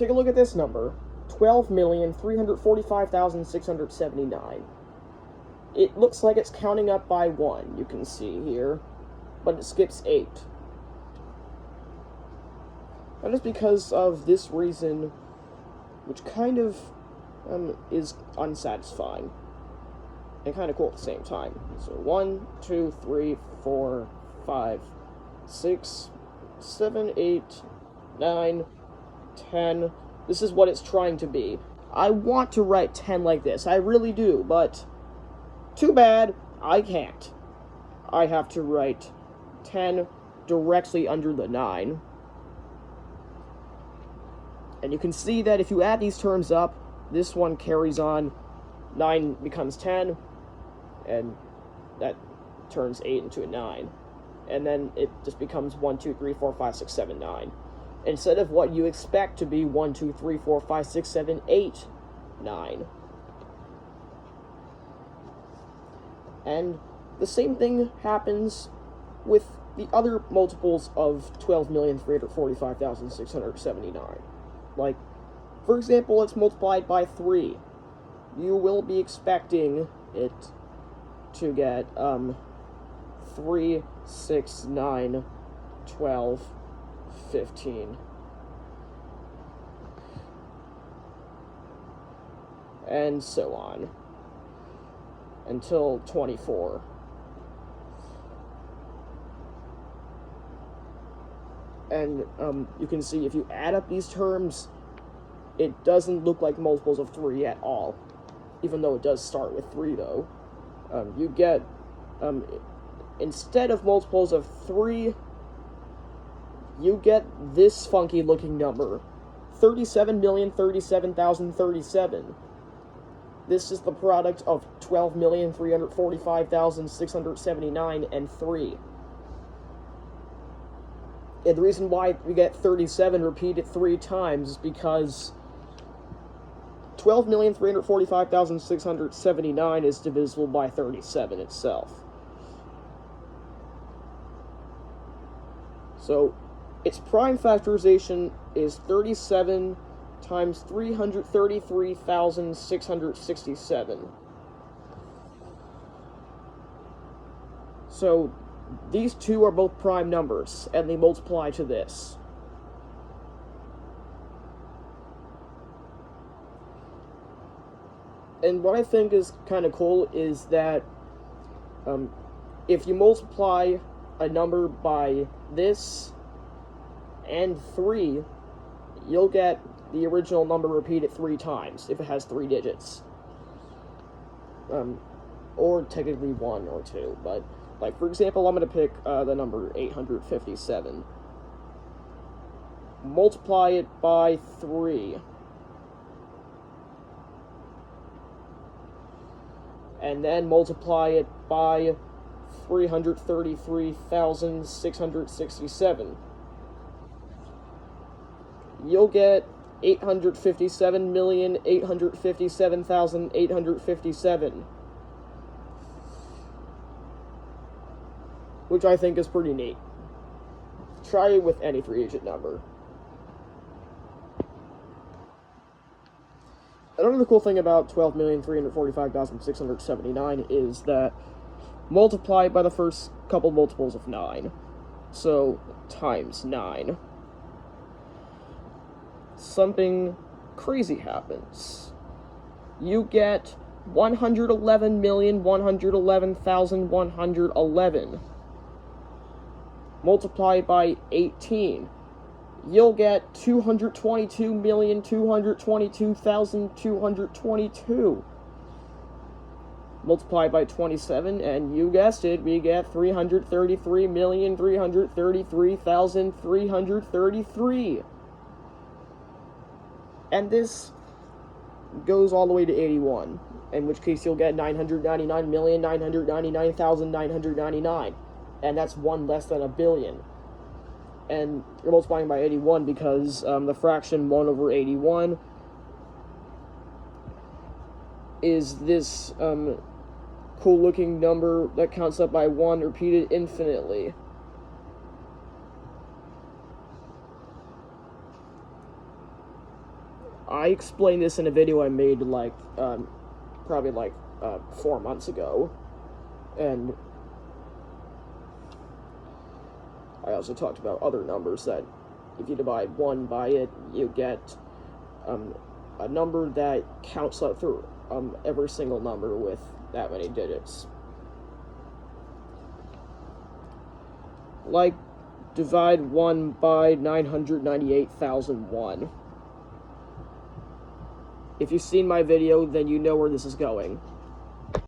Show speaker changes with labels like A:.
A: take a look at this number, 12,345,679. It looks like it's counting up by 1, you can see here, but it skips 8. That is because of this reason, which kind of is unsatisfying and kind of cool at the same time. So 1, 2, 3, 4, 5, 6, 7, 8, 9, 10. This is what it's trying to be. I want to write 10 like this, I really do, but too bad, I can't. I have to write 10 directly under the 9. And you can see that if you add these terms up, this one carries on, 9 becomes 10, and that turns 8 into a 9. And then it just becomes 1, 2, 3, 4, 5, 6, 7, 9. Instead of what you expect to be 1, 2, 3, 4, 5, 6, 7, 8, 9. And the same thing happens with the other multiples of 12,345,679. Like, for example, it's multiplied by 3. You will be expecting it to get 3, 6, 9, 12, 15. And so on. Until 24. And you can see if you add up these terms, it doesn't look like multiples of 3 at all. Even though it does start with 3, though. You get, instead of multiples of 3, you get this funky looking number. 37,037,037. This is the product of 12,345,679 and 3. And the reason why we get 37 repeated 3 times is because 12,345,679 is divisible by 37 itself. So, its prime factorization is 37 times 333,667. So, these two are both prime numbers, and they multiply to this. And what I think is kind of cool is that if you multiply a number by this and 3, you'll get the original number repeated 3 times, if it has 3 digits. Or technically 1 or 2, but, like, for example, I'm going to pick the number 857. Multiply it by 3. And then multiply it by 333,667. You'll get 857,857,857. Which I think is pretty neat. Try it with any 3-digit number. Another cool thing about 12,345,679 is that multiplied by the first couple multiples of 9. So, times 9. Something crazy happens. You get 111,111,111. Multiplied by 18. You'll get 222,222,222. Multiplied by 27, and you guessed it, we get 333,333,333. And this goes all the way to 81, in which case you'll get 999,999,999. And that's 1 less than a billion. And you're multiplying by 81 because the fraction 1 over 81 is this cool-looking number that counts up by 1 repeated infinitely. I explained this in a video I made, like, probably, like, 4 months ago, and I also talked about other numbers that if you divide 1 by it, you get, a number that counts out through, every single number with that many digits. Like, divide 1 by 998,001. If you've seen my video, then you know where this is going.